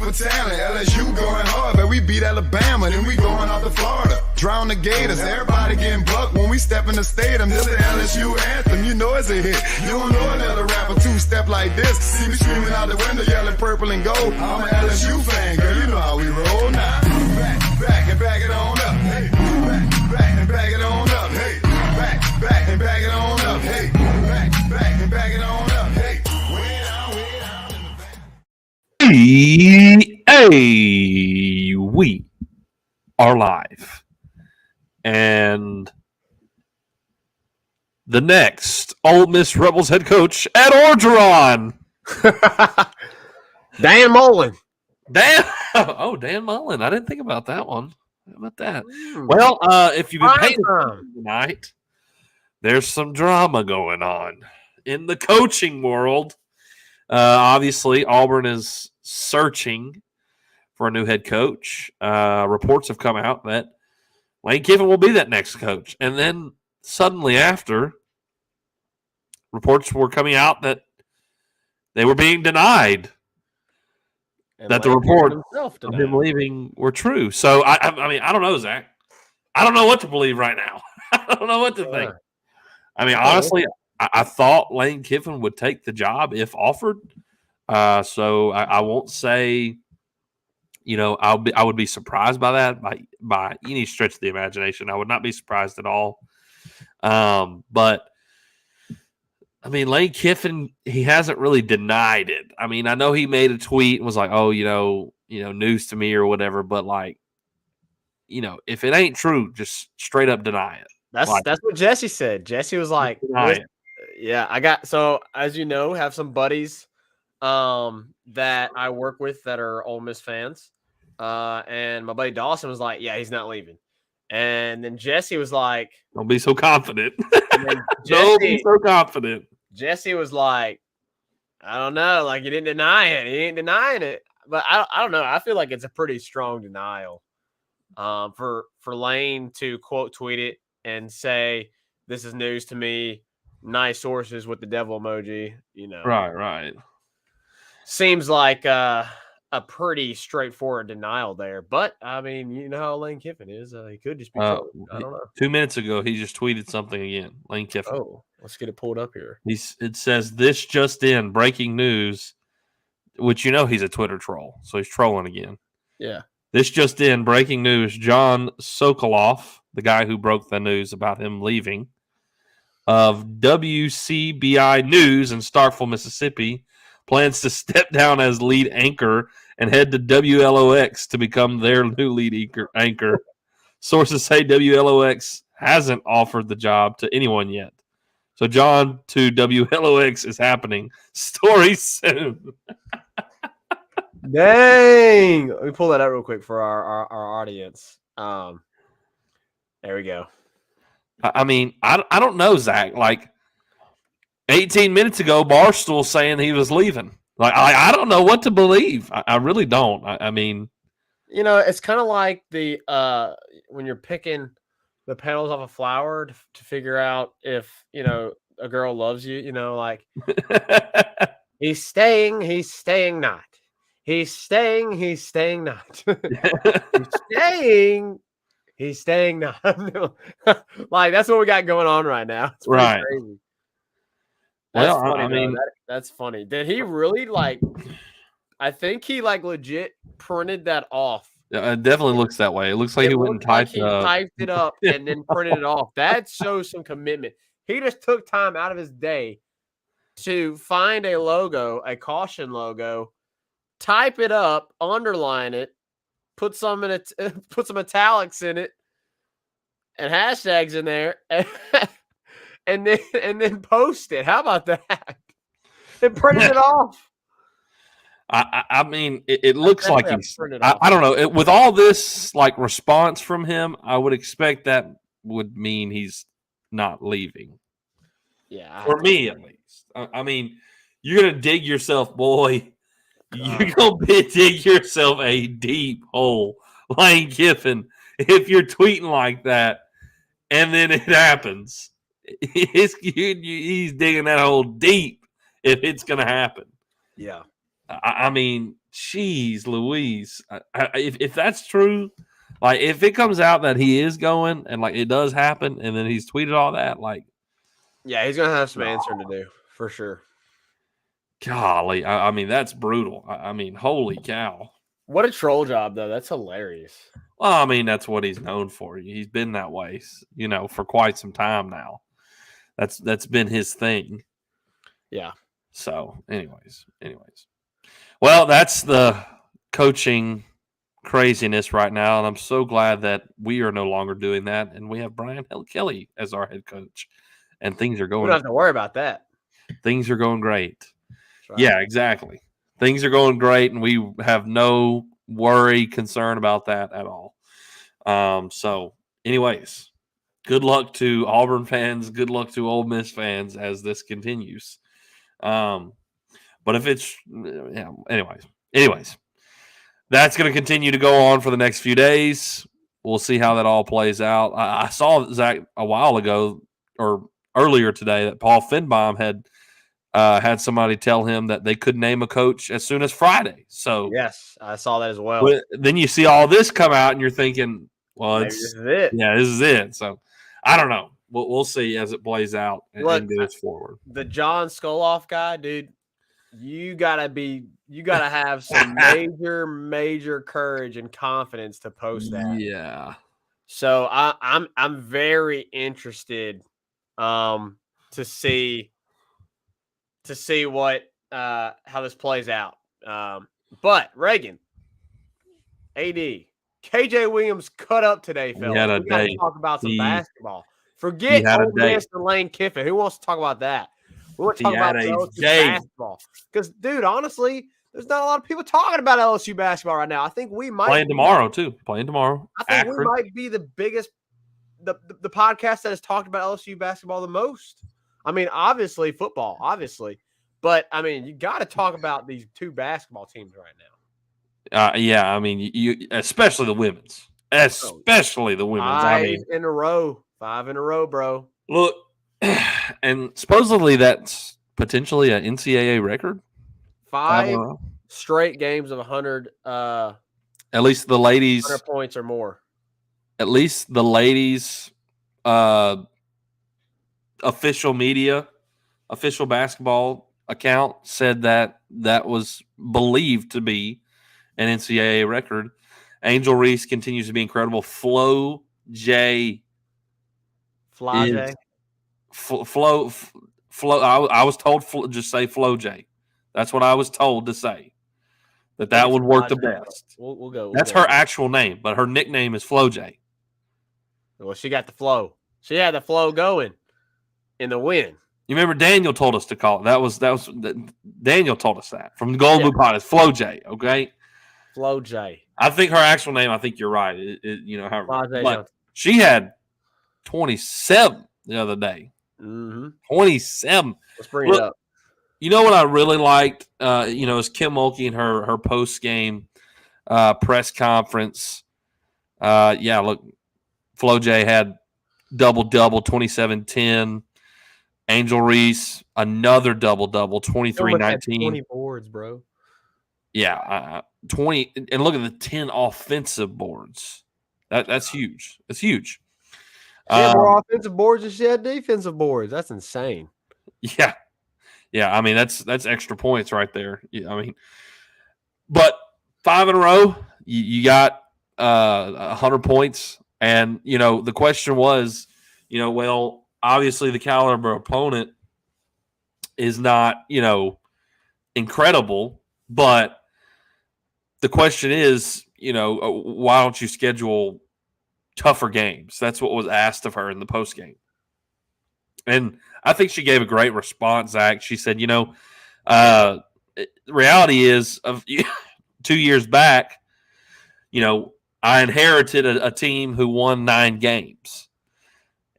for talent. LSU going hard, but we beat Alabama, then we going out to Florida. Drown the Gators, everybody getting bucked when we step in the stadium. This the LSU anthem, you know it's a hit. You don't know another rapper two-step like this. See me screaming out the window, yelling purple and gold. I'm an LSU fan, girl, you know how we roll now. Back and back it on up. Hey, back and back it on up. Hey, back and back it on up. Hey, back and back it on up. Hey, way down in the back. We are live. And the next Ole Miss Rebels head coach at Orgeron. Dan Mullen. Dan Mullen. I didn't think about that one. How about that? Well, if you've been paying attention tonight, there's some drama going on in the coaching world. Obviously, Auburn is searching for a new head coach. Reports have come out that Lane Kiffin will be that next coach. And then suddenly after, reports were coming out that they were being denied. And that the report of him leaving were true. So, I mean, I don't know, Zach. I don't know what to believe right now. I don't know what to think. I mean, honestly, I thought Lane Kiffin would take the job if offered. So I won't say, I would be surprised by that by any stretch of the imagination. I would not be surprised at all. But I mean, Lane Kiffin, he hasn't really denied it. I mean, I know he made a tweet and was like, "Oh, news to me" or whatever. But if it ain't true, just straight up deny it. That's what Jesse said. Jesse was like, "Yeah, I got." So as you know, have some buddies that I work with that are Ole Miss fans, and my buddy Dawson was like, "Yeah, he's not leaving." And then Jesse was like, "Don't be so confident." Don't be so confident. Jesse was like, "I don't know. Like, he didn't deny it. He ain't denying it." But I don't know. I feel like it's a pretty strong denial for Lane to quote tweet it and say, "This is news to me. Nice sources with the devil emoji." Right. Seems like a pretty straightforward denial there. But I mean, you know how Lane Kiffin is. He could just be. I don't know. 2 minutes ago, he just tweeted something again. Lane Kiffin. Oh, let's get it pulled up here. It says, "This just in, breaking news," which he's a Twitter troll, so he's trolling again. Yeah. "This just in, breaking news: John Sokoloff, the guy who broke the news about him leaving, of WCBI News in Starkville, Mississippi, plans to step down as lead anchor and head to WLOX to become their new lead anchor. Sources say WLOX hasn't offered the job to anyone yet. So John to WLOX is happening. Story soon." Dang. Let me pull that out real quick for our audience. There we go. I mean, I don't know, Zach. Like, 18 minutes ago, Barstool saying he was leaving. Like, I don't know what to believe. I really don't. I mean, it's kind of like the when you're picking the petals off a flower to figure out if a girl loves you. Like he's staying not. He's staying not. He's staying not. Like that's what we got going on right now. It's right. Crazy. Well, funny, I mean, that's funny. Did he really I think he legit printed that off. It definitely looks that way. It looks like he went and typed it up. Typed it up and then printed it off. That shows some commitment. He just took time out of his day to find a logo, a caution logo, type it up, underline it, put some italics in it, and hashtags in there. And then post it. How about that? And print it off. I mean, it looks like he's. I don't know. With all this response from him, I would expect that would mean he's not leaving. Yeah, for me at least. I mean, you're gonna dig yourself, boy. You're gonna dig yourself a deep hole, Lane Kiffin, if you're tweeting like that, and then it happens. He's digging that hole deep if it's going to happen. Yeah. I mean, geez, Louise. If that's true, like if it comes out that he is going and like it does happen, and then he's tweeted all that, like, yeah, he's gonna have some answering to do for sure. Golly, I mean that's brutal. I mean, holy cow! What a troll job, though. That's hilarious. Well, I mean that's what he's known for. He's been that way, for quite some time now. That's been his thing. Yeah. So, anyways. Well, that's the coaching craziness right now, and I'm so glad that we are no longer doing that, and we have Brian Kelly as our head coach, and things are going. We don't have to worry about that. Things are going great. Right. Yeah, exactly. Things are going great, and we have no concern about that at all. So, anyways, good luck to Auburn fans. Good luck to Ole Miss fans as this continues. But if it's anyways, that's going to continue to go on for the next few days. We'll see how that all plays out. I saw, Zach, a while ago or earlier today that Paul Finebaum had somebody tell him that they could name a coach as soon as Friday. So yes, I saw that as well. Then you see all this come out, and you're thinking, well, this is it. Yeah, this is it. So I don't know. We'll see as it plays out and goes forward. The John Skoloff guy, dude, you gotta have some major courage and confidence to post that. Yeah. So I'm very interested to see what how this plays out. But Reagan, AD, KJ Williams cut up today, fellas. We got to talk about some basketball. Forget Ole Miss and Lane Kiffin. Who wants to talk about that? We want to talk about LSU basketball. Because, dude, honestly, there's not a lot of people talking about LSU basketball right now. I think we might playing tomorrow too. Playing tomorrow. I think we might be the biggest, the podcast that has talked about LSU basketball the most. I mean, obviously football, but I mean, you got to talk about these two basketball teams right now. Yeah, I mean, you especially the women's. Especially the women's. Five in a row, bro. Look, and supposedly that's potentially an NCAA record. 5 straight games of 100. At least the ladies 100 points or more. At least the ladies' official basketball account said that was believed to be an NCAA record. Angel Reese continues to be incredible. Flo J. I was told just say Flo J. That's what I was told to say. That would work the best. We'll go. That's her actual name, but her nickname is Flo J. Well, she got the flow. She had the flow going in the win. You remember Daniel told us to call it. That was Daniel told us that from the Golden Boot Pod. It's Flo J. Okay. Flo J. I think her actual name. I think you're right. But she had 27 the other day. Mm-hmm. 27. Let's bring it up. You know what I really liked? Is Kim Mulkey and her post game press conference. Look, Flo J had double-double, 27-10. Angel Reese, another double-double, 23-19. 20 boards, bro. Yeah, 20. And look at the 10 offensive boards. That's huge. That's huge. She had more offensive boards than she had defensive boards. That's insane. Yeah. Yeah, I mean, that's extra points right there. Yeah, I mean, but 5 in a row, you got 100 points. And, the question was, well, obviously the caliber opponent is not, incredible. But the question is, why don't you schedule tougher games? That's what was asked of her in the post game. And I think she gave a great response, Zach. She said, reality is of 2 years back, I inherited a team who won 9 games.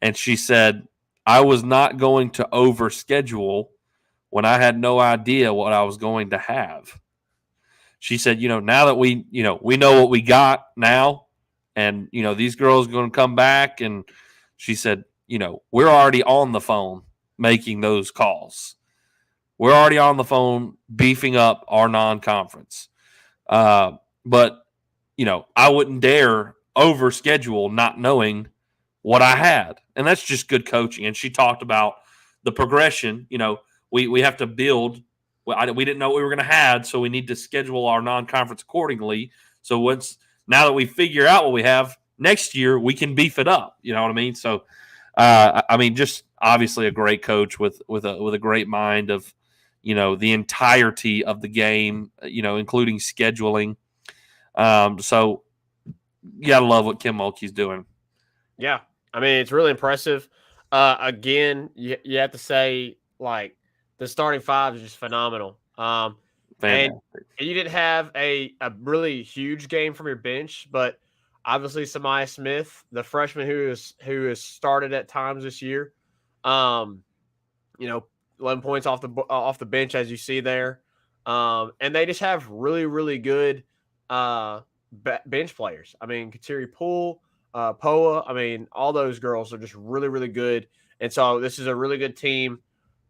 And she said, I was not going to overschedule when I had no idea what I was going to have. She said, now that we know what we got now, and, these girls are going to come back. And she said, we're already on the phone making those calls. We're already on the phone beefing up our non-conference. But, I wouldn't dare overschedule not knowing what I had. And that's just good coaching. And she talked about the progression. We have to build. We didn't know what we were going to have, so we need to schedule our non-conference accordingly. So now that we figure out what we have next year, we can beef it up. You know what I mean? So, just obviously a great coach with a great mind of, the entirety of the game, including scheduling. So you gotta love what Kim Mulkey's doing. Yeah, it's really impressive. Again, you have to say, like, the starting five is just phenomenal. And you didn't have a really huge game from your bench, but obviously Samaya Smith, the freshman who has started at times this year, 11 points off the bench, as you see there, and they just have really, really good bench players. Kateri Poole, Poa. All those girls are just really, really good, and so this is a really good team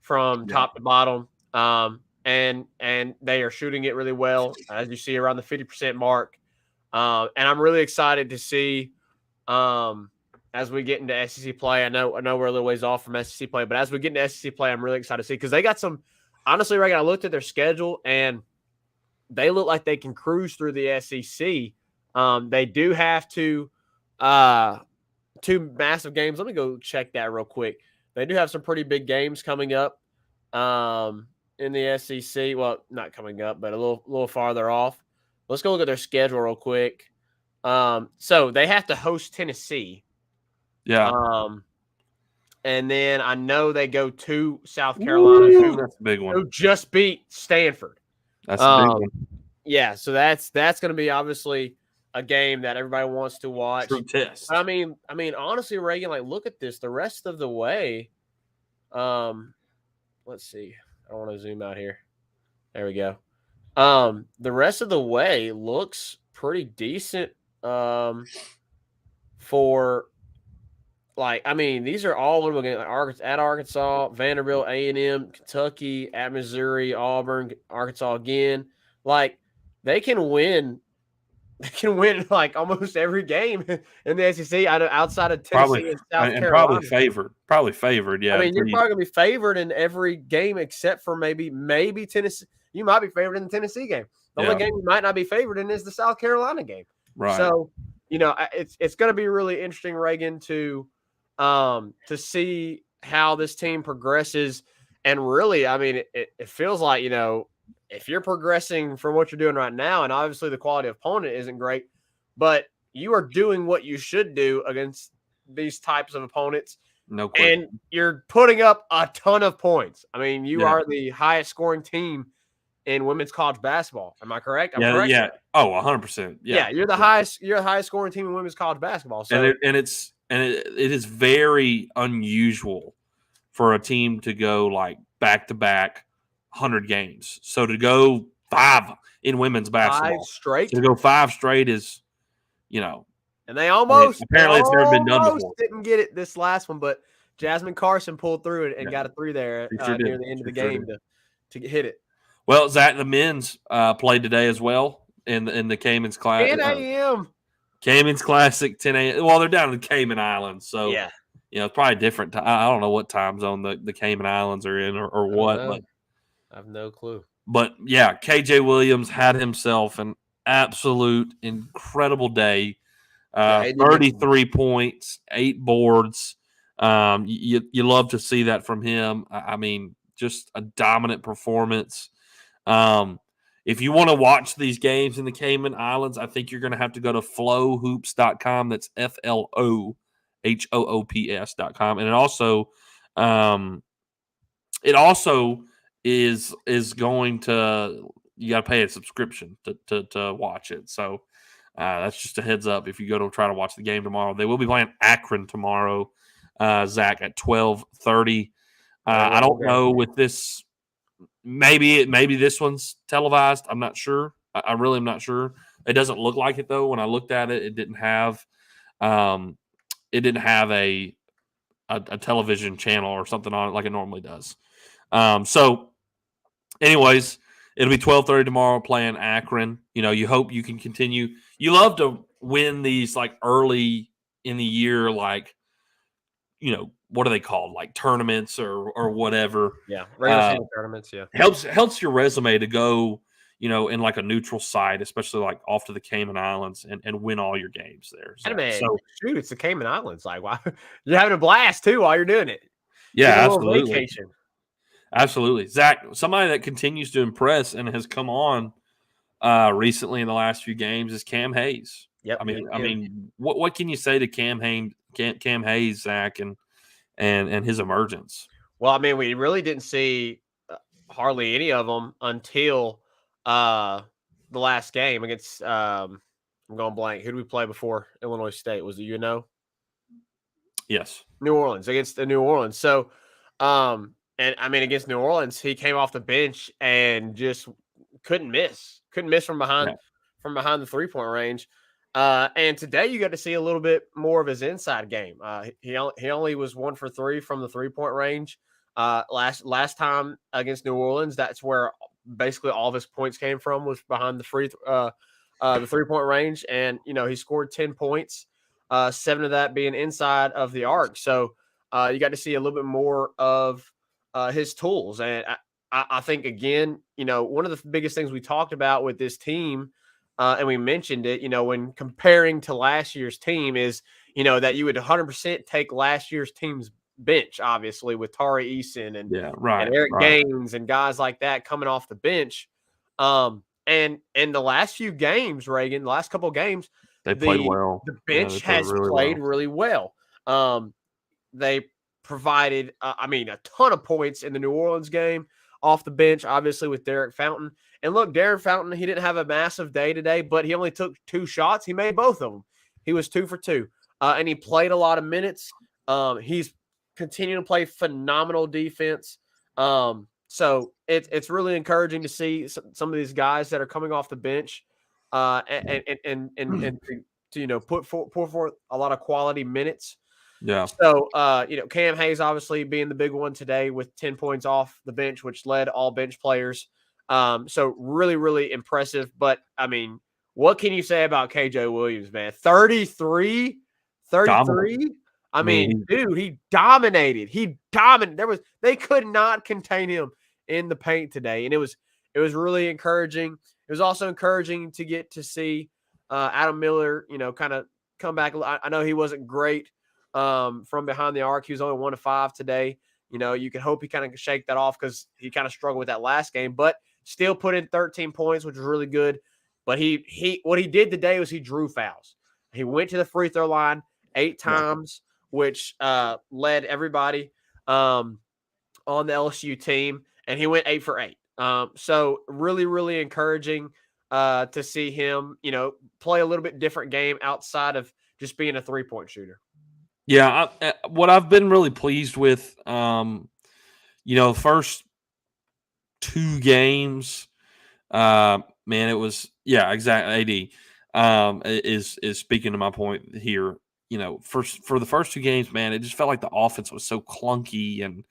from top to bottom. And they are shooting it really well, as you see, around the 50% mark. And I'm really excited to see as we get into SEC play. I know we're a little ways off from SEC play, but as we get into SEC play, I'm really excited to see, because they got some. Honestly, Reagan, I looked at their schedule and they look like they can cruise through the SEC. They do have two massive games. Let me go check that real quick. They do have some pretty big games coming up. In the SEC, well, not coming up, but a little farther off. Let's go look at their schedule real quick. So they have to host Tennessee. Yeah. And then I know they go to South Carolina, that's a big one, who just beat Stanford. That's a big one. Yeah, so that's going to be obviously a game that everybody wants to watch. True test. But honestly, Reagan, like, look at this. The rest of the way, let's see. I don't want to zoom out here. There we go. The rest of the way looks pretty decent. For, like, these are all winnable games. Like at Arkansas, Vanderbilt, A&M, Kentucky, at Missouri, Auburn, Arkansas again. Like, they can win. They can win like almost every game in the SEC outside of Tennessee and South Carolina. Probably favored. Yeah, you're probably gonna be favored in every game except for maybe Tennessee. You might be favored in the Tennessee game. The only game you might not be favored in is the South Carolina game. Right. So it's going to be really interesting, Reagan, to see how this team progresses. And really, it feels like, if you're progressing from what you're doing right now, and obviously the quality of opponent isn't great, but you are doing what you should do against these types of opponents. No question. And you're putting up a ton of points. You are the highest scoring team in women's college basketball. Am I correct? I'm correct. Yeah. Oh, 100%. Yeah, you're the highest scoring team in women's college basketball. So it is very unusual for a team to go like back-to-back 100 games. So to go 5 in women's basketball, 5 straight. To go 5 straight is, And they almost apparently it's never been done before. Didn't get it this last one, but Jasmine Carson pulled through it and got a 3 there near the end of the game to hit it. Well, Zach, the men's played today as well in the Cayman's Classic. 10 a.m. Cayman's Classic, 10 a.m. Well, they're down in the Cayman Islands, so yeah, it's probably different. I don't know what time zone the Cayman Islands are in or what, but I have no clue. But yeah, KJ Williams had himself an absolute incredible day. 33 points, 8 boards. You love to see that from him. Just a dominant performance. If you want to watch these games in the Cayman Islands, I think you're going to have to go to flowhoops.com. That's FLOHOOPS.com. And it also is going to, you got to pay a subscription to watch it. So that's just a heads up if you go to try to watch the game tomorrow. They will be playing Akron tomorrow, Zach, at 12:30. I don't know with this. Maybe this one's televised. I'm not sure. I really am not sure. It doesn't look like it though. When I looked at it, it didn't have a television channel or something on it like it normally does. So anyways, it'll be 12:30 tomorrow playing Akron. You hope you can continue. You love to win these like early in the year, like what are they called, like tournaments or whatever. Yeah, regular season tournaments. Yeah, helps your resume to go in like a neutral site, especially like off to the Cayman Islands and win all your games there. Hey, man, so shoot, it's the Cayman Islands. Like, why you're having a blast too while you're doing it? Yeah, a little absolutely. vacation. Absolutely. Zach, somebody that continues to impress and has come on recently in the last few games is Cam Hayes. Yep. I mean, what can you say to Cam Hayes, Zach, and his emergence? Well, I mean, we really didn't see hardly any of them until the last game against. I'm going blank. Who did we play before Illinois State? Was it Yes, New Orleans, against the New Orleans. So, and I mean, against New Orleans, he came off the bench and just couldn't miss from behind the 3-point range. And today you got to see a little bit more of his inside game. He only was 1 for 3 from the 3-point range. Last time against New Orleans, that's where basically all of his points came from, was behind the 3-point range. And he scored 10 points, 7 of that being inside of the arc. So you got to see a little bit more of his tools. And I think, again, one of the biggest things we talked about with this team, and we mentioned it, when comparing to last year's team, is, that you would 100% take last year's team's bench, obviously, with Tari Eason and Eric Gaines and guys like that coming off the bench. And in the last few games, Reagan, the last couple of games, they played well. The bench has played really well. They provided, a ton of points in the New Orleans game off the bench, obviously, with Derek Fountain. And look, Derek Fountain, he didn't have a massive day today, but he only took 2 shots. He made both of them. He was 2 for 2. And he played a lot of minutes. He's continuing to play phenomenal defense. So it's really encouraging to see some of these guys that are coming off the bench and to pour forth a lot of quality minutes. Yeah. So Cam Hayes obviously being the big one today with 10 points off the bench, which led all bench players. So really, really impressive. But I mean, what can you say about KJ Williams, man? 33. I mean, dude, he dominated. They could not contain him in the paint today. And it was really encouraging. It was also encouraging to get to see Adam Miller, kind of come back. I know he wasn't great from behind the arc. He was only 1 of 5 today. You can hope he kind of shake that off, because he kind of struggled with that last game, but still put in 13 points, which was really good. But what he did today was he drew fouls. He went to the free throw line 8 times, which led everybody on the LSU team, and he went 8 for 8. So really, really encouraging to see him, play a little bit different game outside of just being a 3-point shooter. Yeah, what I've been really pleased with, first 2 games, man, it was exactly. AD is speaking to my point here. For the first 2 games, man, it just felt like the offense was so clunky and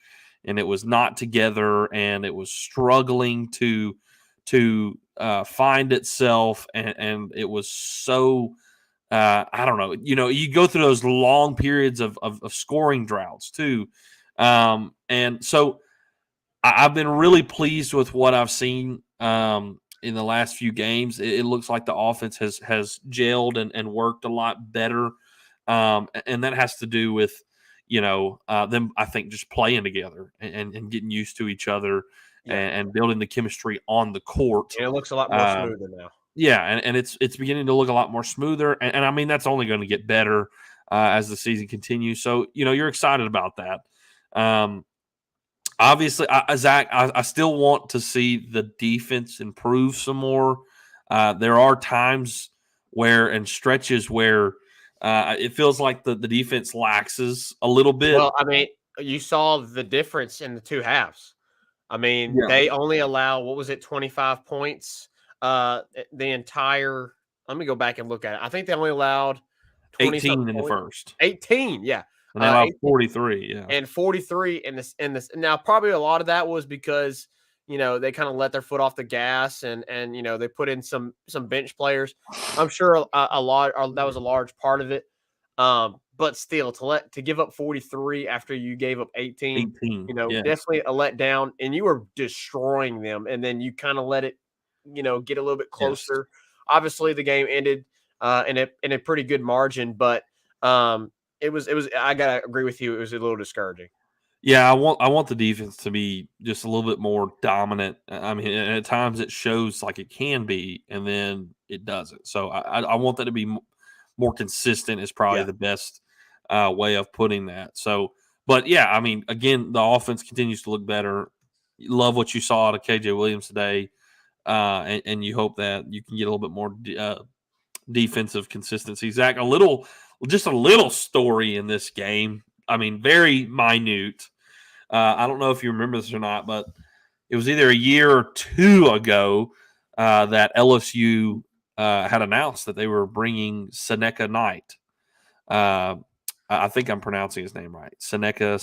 it was not together, and it was struggling to find itself, and it was so. I don't know. You go through those long periods of scoring droughts too, and so I've been really pleased with what I've seen in the last few games. It looks like the offense has gelled and worked a lot better, and that has to do with them, I think, just playing together and getting used to each other and building the chemistry on the court. And it looks a lot more smoother now. Yeah, and it's beginning to look a lot more smoother, and I mean that's only going to get better as the season continues. So you're excited about that. Obviously, Zach, I still want to see the defense improve some more. There are times and stretches where it feels like the defense laxes a little bit. Well, I mean, you saw the difference in the 2 halves. I mean, they only allow 25 points. The entire. Let me go back and look at it. I think they only allowed 18 in the first. 18, yeah. And they allowed 43, yeah. And 43 in this. Now, probably a lot of that was because they kind of let their foot off the gas and they put in some bench players. I'm sure that was a large part of it. But still, to give up 43 after you gave up 18, 18, yes. definitely a letdown, and you were destroying them, and then you kind of let it, get a little bit closer. Yes. Obviously, the game ended in a pretty good margin, but it was. I gotta agree with you. It was a little discouraging. Yeah, I want the defense to be just a little bit more dominant. I mean, at times it shows like it can be, and then it doesn't. So I want that to be more consistent. Is probably the best way of putting that. So, but yeah, I mean, again, the offense continues to look better. You love what you saw out of KJ Williams today, and you hope that you can get a little bit more defensive consistency. Zach, just a little story in this game. I mean, very minute. I don't know if you remember this or not, but it was either a year or two ago that LSU had announced that they were bringing Seneca Knight. I think I'm pronouncing his name right. Seneca.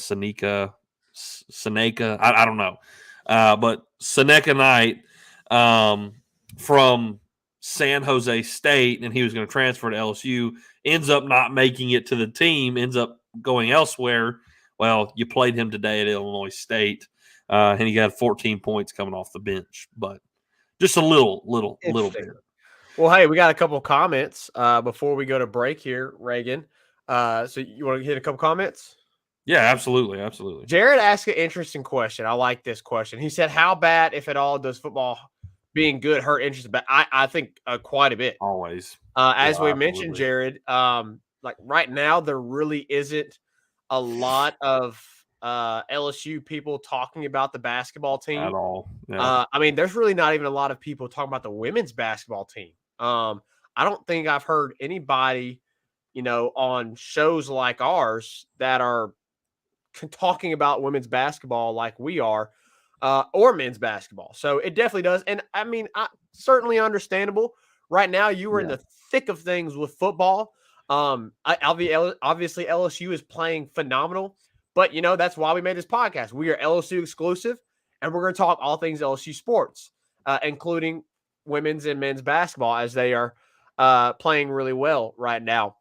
I don't know. But Seneca Knight from San Jose State, and he was going to transfer to LSU, ends up not making it to the team, ends up going elsewhere. Well, you played him today at Illinois State, and he got 14 points coming off the bench. But just a little bit. Well, hey, we got a couple of comments before we go to break here, Reagan. So you want to hit a couple comments? Yeah, absolutely. Jared asked an interesting question. I like this question. He said, how bad, if at all, does football being good hurt interest? But I think quite a bit. Always. As we mentioned, Jared, like right now, there really isn't a lot of LSU people talking about the basketball team at all. Yeah. I mean, there's really not even a lot of people talking about the women's basketball team. I don't think I've heard anybody, on shows like ours that are talking about women's basketball like we are, or men's baskpball. So it definitely does. And I mean, certainly understandable. Right now, you were in the thick of things with football. Obviously, LSU is playing phenomenal, but that's why we made this podcast. We are LSU exclusive, and we're going to talk all things LSU sports, including women's and men's basketball as they are playing really well right now.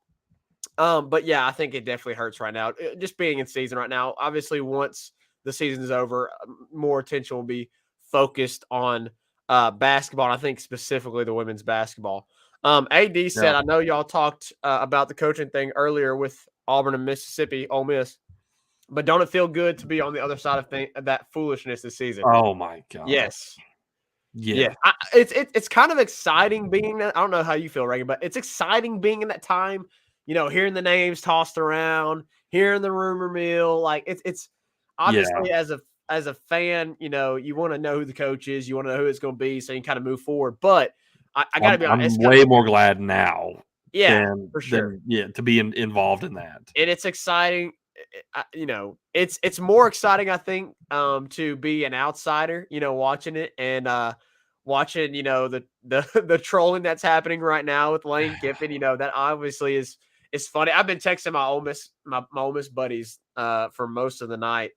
But yeah, I think it definitely hurts right now. Just being in season right now. Obviously, once the season is over, more attention will be focused on basketball. And I think specifically the women's basketball. AD said, I know y'all talked about the coaching thing earlier with Auburn and Mississippi, Ole Miss, but don't it feel good to be on the other side of that foolishness this season? Oh my God. Yes. Yeah. It's kind of exciting being. I don't know how you feel, Reagan, but it's exciting being in that time. Hearing the names tossed around, hearing the rumor mill, like it's obviously as a fan, you want to know who the coach is, you want to know who it's going to be, so you can kind of move forward. But I got to be honest, I'm way more glad now. For sure. To be involved in that, and it's exciting. It's more exciting, I think, to be an outsider, watching it and watching, the trolling that's happening right now with Lane Kiffin. That obviously is funny. I've been texting my Ole Miss buddies for most of the night,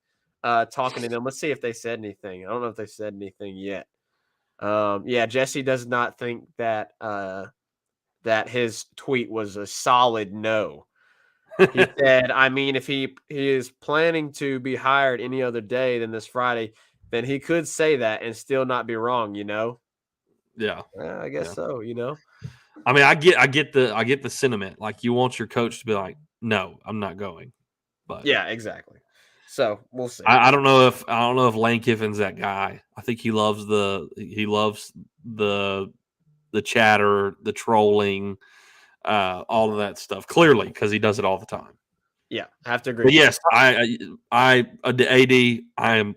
talking to them. Let's see if they said anything. I don't know if they said anything yet. Jesse does not think that that his tweet was a solid no. He said, I mean, if he is planning to be hired any other day than this Friday, then he could say that and still not be wrong, Yeah. I guess so, I mean, I get the sentiment. Like, you want your coach to be like, no, I'm not going. But yeah, exactly. So we'll see. I don't know if Lane Kiffin's that guy. I think he loves the chatter, the trolling, all of that stuff. Clearly, because he does it all the time. Yeah, I have to agree. But yes, I am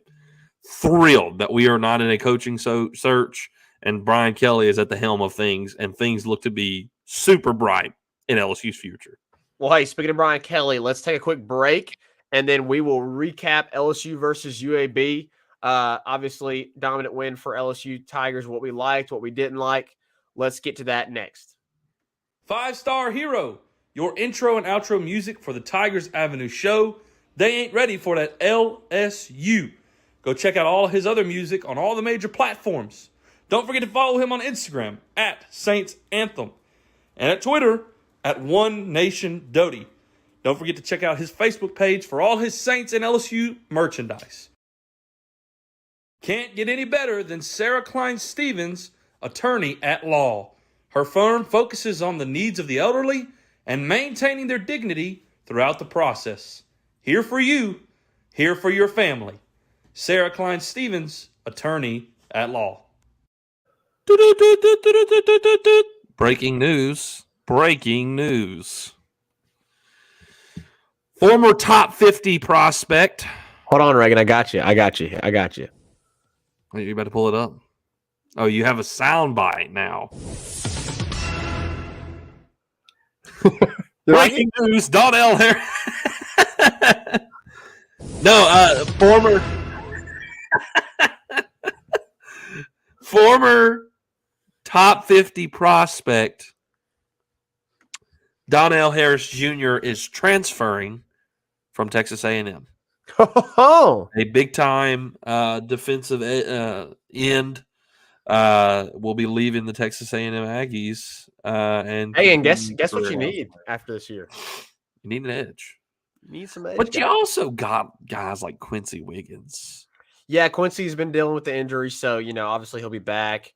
thrilled that we are not in a coaching search, and Brian Kelly is at the helm of things, and things look to be super bright in LSU's future. Well, hey, speaking of Brian Kelly, let's take a quick break, and then we will recap LSU versus UAB. Obviously, dominant win for LSU Tigers, what we liked, what we didn't like. Let's get to that next. 5-Star Hero, your intro and outro music for the Tigers Avenue show. They ain't ready for that LSU. Go check out all his other music on all the major platforms. Don't forget to follow him on Instagram at Saints Anthem and at Twitter at One Nation Doty. Don't forget to check out his Facebook page for all his Saints and LSU merchandise. Can't get any better than Sarah Klein Stevens, attorney at law. Her firm focuses on the needs of the elderly and maintaining their dignity throughout the process. Here for you, here for your family. Sarah Klein Stevens, attorney at law. Breaking news. Breaking news. Former top 50 prospect. Hold on, Reagan. I got you. Are you about to pull it up? Oh, you have a sound bite now. Breaking news. Donnell here. No, former top 50 prospect Donnell Harris Jr. is transferring from Texas A&M. Oh, A big-time defensive end will be leaving the Texas A&M Aggies. And guess what you need after this year? You need an edge. You need some edge. But you also got guys like Quincy Wiggins. Yeah, Quincy's been dealing with the injury, so obviously he'll be back.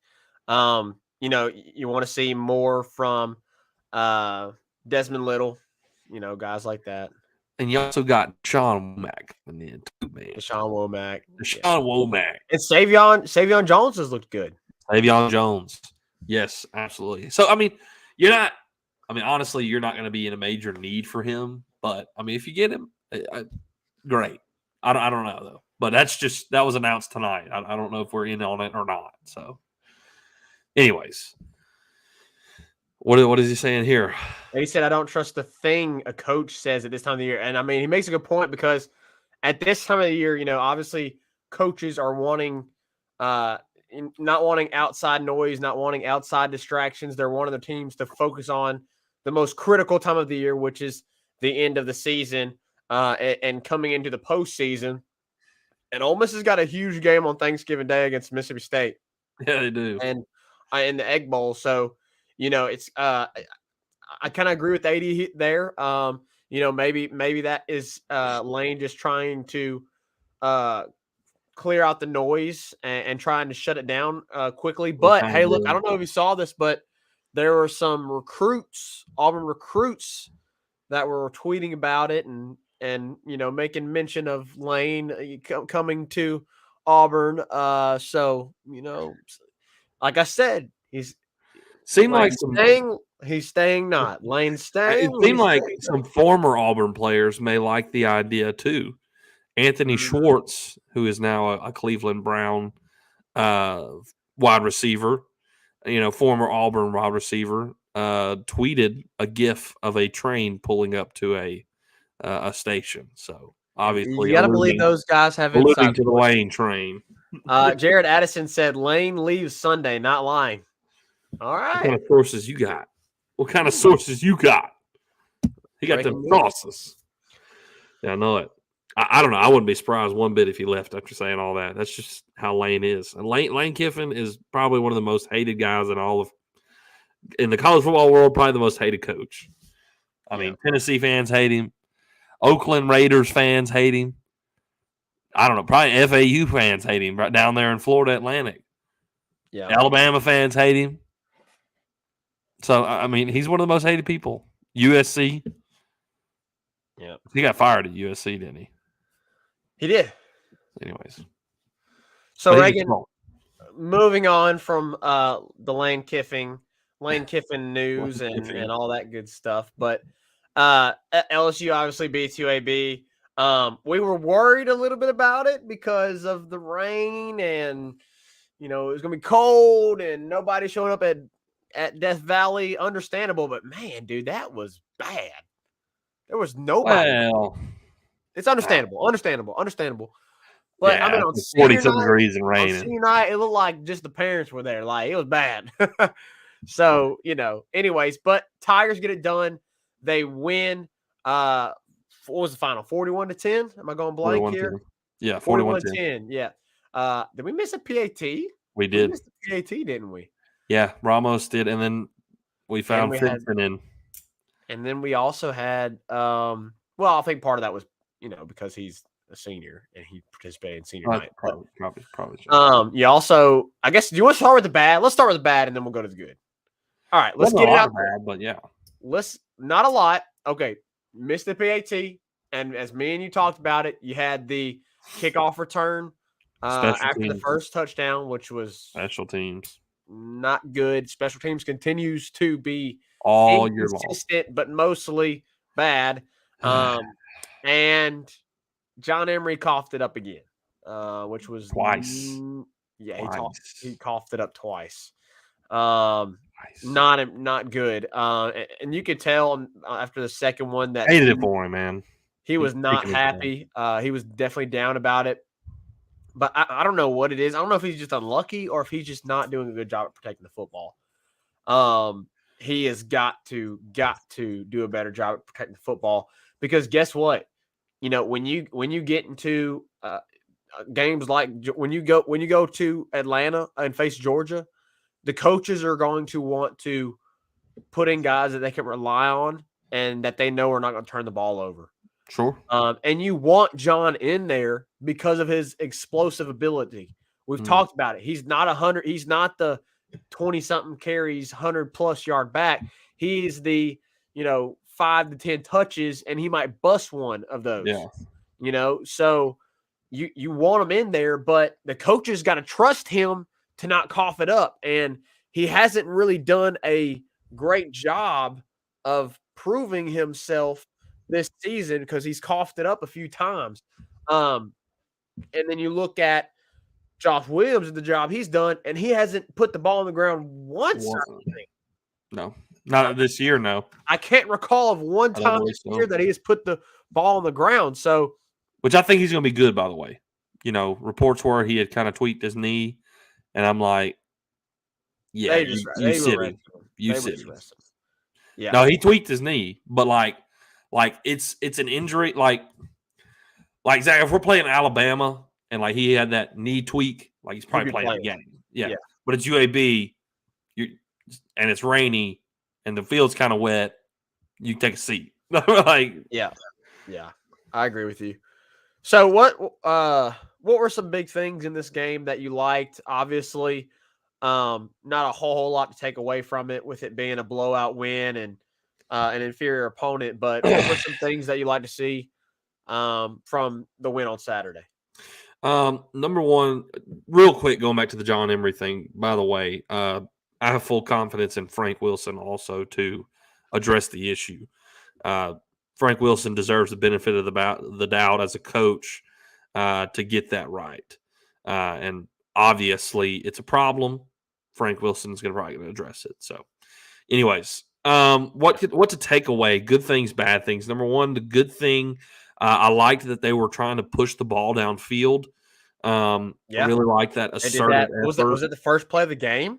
You want to see more from Desmond Little, guys like that. And you also got Sean Womack in the end, too, man. Deshaun Womack. Womack. And Savion Jones has looked good. Savion Jones. Yes, absolutely. So, honestly, you're not going to be in a major need for him. But, if you get him, great. I don't know, though. But that was announced tonight. I don't know if we're in on it or not. So, anyways. What is he saying here? He said, I don't trust the thing a coach says at this time of the year. And, he makes a good point because at this time of the year, obviously coaches are wanting not wanting outside noise, not wanting outside distractions. They're wanting their teams to focus on the most critical time of the year, which is the end of the season and coming into the postseason. And Ole Miss has got a huge game on Thanksgiving Day against Mississippi State. Yeah, they do. And in the Egg Bowl. So, it's I kind of agree with 80 there. Maybe that is Lane just trying to clear out the noise and trying to shut it down quickly. But hey, look, I don't know if you saw this, but there were some Auburn recruits that were tweeting about it and making mention of Lane coming to Auburn. So like I said, he's staying not. Lane's staying. It seemed like some former Auburn players may like the idea too. Anthony Schwartz, who is now a Cleveland Brown wide receiver, former Auburn wide receiver, tweeted a GIF of a train pulling up to a station. So obviously, you got to believe those guys have alluding to the Lane train. Jared Addison said Lane leaves Sunday. Not lying. All right. What kind of sources you got? He got them sauces. Yeah, I know it. I don't know. I wouldn't be surprised one bit if he left after saying all that. That's just how Lane is. And Lane Kiffin is probably one of the most hated guys in the college football world, probably the most hated coach. Tennessee fans hate him. Oakland Raiders fans hate him. I don't know. Probably FAU fans hate him right down there in Florida Atlantic. Yeah. Alabama fans hate him. So, he's one of the most hated people. USC. Yeah. He got fired at USC, didn't he? He did. Anyways. So, Reagan, moving on from the Lane Kiffin news and all that good stuff. But LSU obviously beats UAB. We were worried a little bit about it because of the rain and, it was going to be cold and nobody showing up at Death Valley. Understandable, but man, dude, that was bad. There was nobody. Well, it's understandable. But yeah, on 47 degrees and rain. On senior night, it looked like just the parents were there. Like, it was bad. So, anyways, but Tigers get it done. They win. What was the final? 41-10? Am I going blank here? Yeah, 41-10. Yeah. Did we miss a PAT? We We did. missed a PAT, didn't we? Yeah, Ramos did, and then we found we had- Fenton in. And then we also had, well, I think part of that was, because he's a senior and he participated in senior night. Probably. You also, I guess, do you want to start with the bad? Let's start with the bad, and then we'll go to the good. All right, let's get it out. Bad, but yeah, not a lot. Okay, missed the PAT, and as me and you talked about it, you had the kickoff return after the first touchdown, which was special teams not good. Special teams continues to be all year long, but mostly bad. And John Emery coughed it up again, which was twice. Yeah, he coughed it up twice. Not good. And you could tell after the second one that hated it for him, man. He was not happy. He was definitely down about it. But I don't know what it is. I don't know if he's just unlucky or if he's just not doing a good job at protecting the football. He has got to do a better job at protecting the football, because guess what? When you get into games like when you go to Atlanta and face Georgia, the coaches are going to want to put in guys that they can rely on and that they know are not going to turn the ball over. Sure. And you want John in there because of his explosive ability. We've talked about it. He's not 100. He's not the 20-something carries, 100+ yard back. He's the 5 to 10 touches, and he might bust one of those. Yeah. So you want him in there, but the coaches got to trust him to not cough it up, and he hasn't really done a great job of proving himself this season because he's coughed it up a few times. And then you look at Josh Williams and the job he's done, and he hasn't put the ball on the ground once. No, not this year. No, I can't recall of one time this year that he has put the ball on the ground. So, which I think he's going to be good, by the way. Reports were he had kind of tweaked his knee, and I'm like, yeah, you silly. Yeah. No, he tweaked his knee, but like it's an injury. Like Zach, if we're playing Alabama and like he had that knee tweak, like he's probably playing the game. Yeah. But it's UAB, and it's rainy, and the field's kind of wet. You take a seat. Yeah, I agree with you. So what were some big things in this game that you liked? Obviously, not a whole lot to take away from it, with it being a blowout win and an inferior opponent. But what were some things that you like to see from the win on Saturday? Number one, real quick, going back to the John Emery thing, by the way, I have full confidence in Frank Wilson also to address the issue. Frank Wilson deserves the benefit of the doubt as a coach to get that right. And obviously it's a problem. Frank Wilson's probably going to address it. So anyways, what to take away? Good things, bad things. Number one, the good thing, I liked that they were trying to push the ball downfield. I really like that assertive effort. Was it the first play of the game?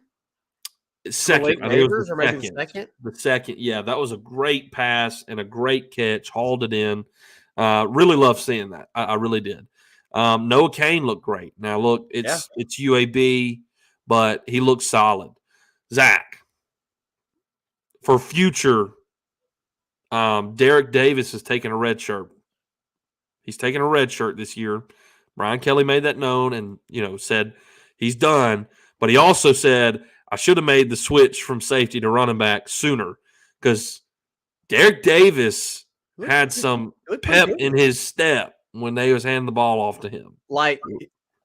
Second. I think it was the second. Yeah, that was a great pass and a great catch. Hauled it in. Really love seeing that. I really did. Noah Kane looked great. Now, look, it's UAB, but he looks solid. Zach, for future, Derek Davis is taking a red shirt. He's taking a red shirt this year. Brian Kelly made that known and, said he's done. But he also said, I should have made the switch from safety to running back sooner, because Derek Davis had some pep in his step when they was handing the ball off to him. Like,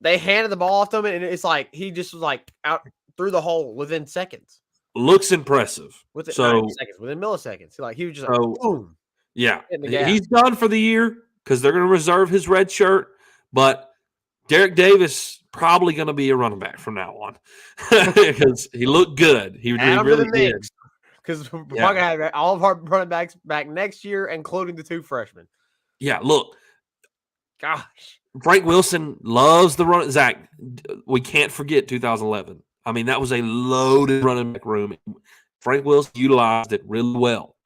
they handed the ball off to him, and it's like he just was like out through the hole within seconds. Looks impressive. Within milliseconds. He was just boom. Yeah, he's done for the year because they're going to reserve his red shirt. But Derek Davis probably going to be a running back from now on because he looked good. He really did. Because we're going to have all of our running backs back next year, including the 2 freshmen. Yeah, look. Gosh. Frank Wilson loves the run. Zach, we can't forget 2011. I mean, that was a loaded running back room. Frank Wilson utilized it really well.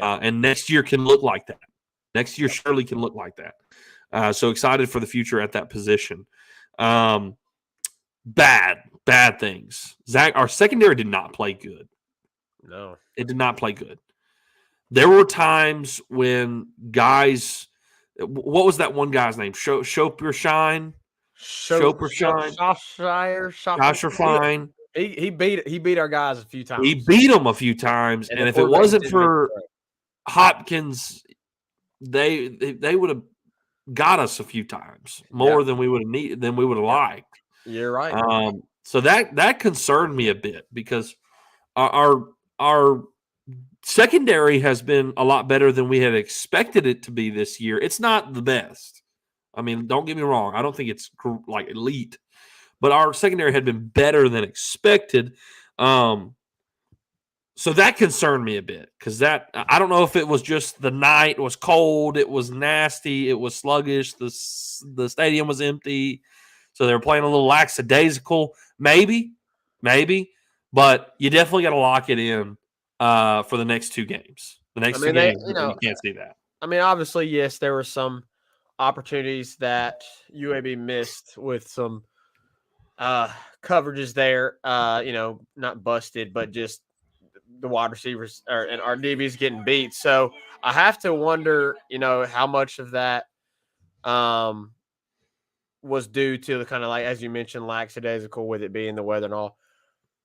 And next year can look like that. Next year surely can look like that. So excited for the future at that position. Bad things. Zach, our secondary did not play good. No. It did not play good. There were times when guys, what was that one guy's name? Shoper Shine? Shoper Shine? Joshua Fine. He beat our guys a few times. He beat them a few times. And if it wasn't for Hopkins, they would have got us a few times more than we would have needed, than we would have liked. You're right. So that concerned me a bit because our secondary has been a lot better than we had expected it to be this year. It's not the best. I mean, don't get me wrong. I don't think it's like elite, but our secondary had been better than expected. So that concerned me a bit because I don't know if it was just the night was cold, it was nasty, it was sluggish, the stadium was empty, so they were playing a little lackadaisical. Maybe, but you definitely got to lock it in for the next two games. The next two games, you can't see that. I mean, obviously, yes, there were some opportunities that UAB missed with some coverages there. Not busted, but just the wide receivers and our DBs getting beat. So I have to wonder, how much of that was due to the kind of, like, as you mentioned, lackadaisical with it being the weather and all.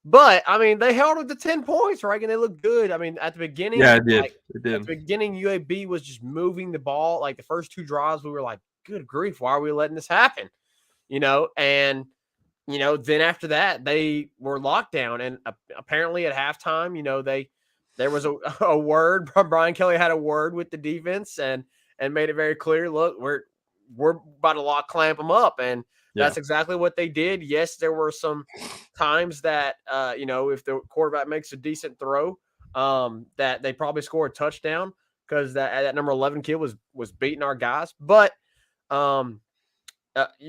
But I mean, they held it to 10 points, right? And they looked good. I mean, at the beginning, it did. At the beginning, UAB was just moving the ball. Like the first two drives, we were like, "Good grief, why are we letting this happen?" And then after that, they were locked down. And apparently at halftime, there was a word. Brian Kelly had a word with the defense and made it very clear. Look, we're about to clamp them up, and that's exactly what they did. Yes, there were some times that if the quarterback makes a decent throw, that they probably score a touchdown because that number 11 kid was beating our guys. But you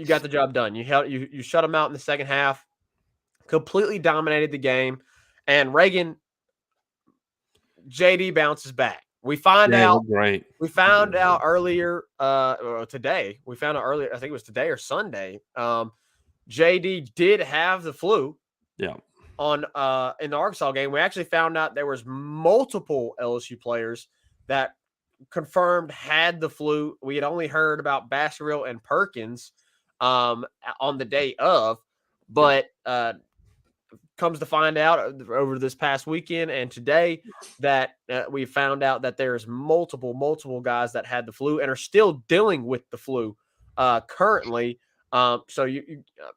got the job done. You shut them out in the second half, completely dominated the game, and Reagan JD bounces back. We find out. Great. We found out earlier today. We found out earlier. I think it was today or Sunday. JD did have the flu. Yeah. In the Arkansas game, we actually found out there was multiple LSU players that confirmed had the flu. We had only heard about Baskerville and Perkins on the day of, but comes to find out over this past weekend and today that we found out that there's multiple guys that had the flu and are still dealing with the flu currently. So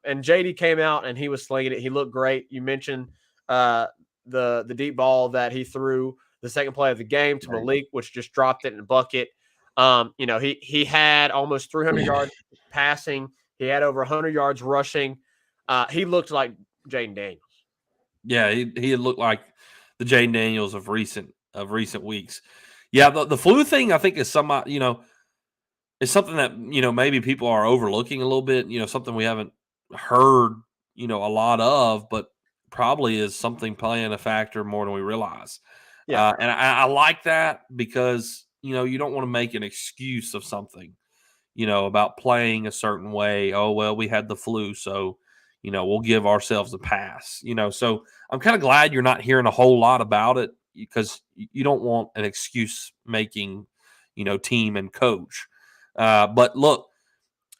and JD came out and he was slinging it. He looked great. You mentioned the deep ball that he threw the second play of the game to Malik, which just dropped it in a bucket. He had almost 300 yards passing. He had over 100 yards rushing. He looked like Jaden Daniels. Yeah, he had looked like the Jaden Daniels of recent weeks. Yeah, the flu thing I think is is something that maybe people are overlooking a little bit. Something we haven't heard a lot of, but probably is something playing a factor more than we realize. Yeah, and I like that because you don't want to make an excuse of something, about playing a certain way. Oh well, we had the flu, so. We'll give ourselves a pass, So I'm kind of glad you're not hearing a whole lot about it because you don't want an excuse making, team and coach. But look,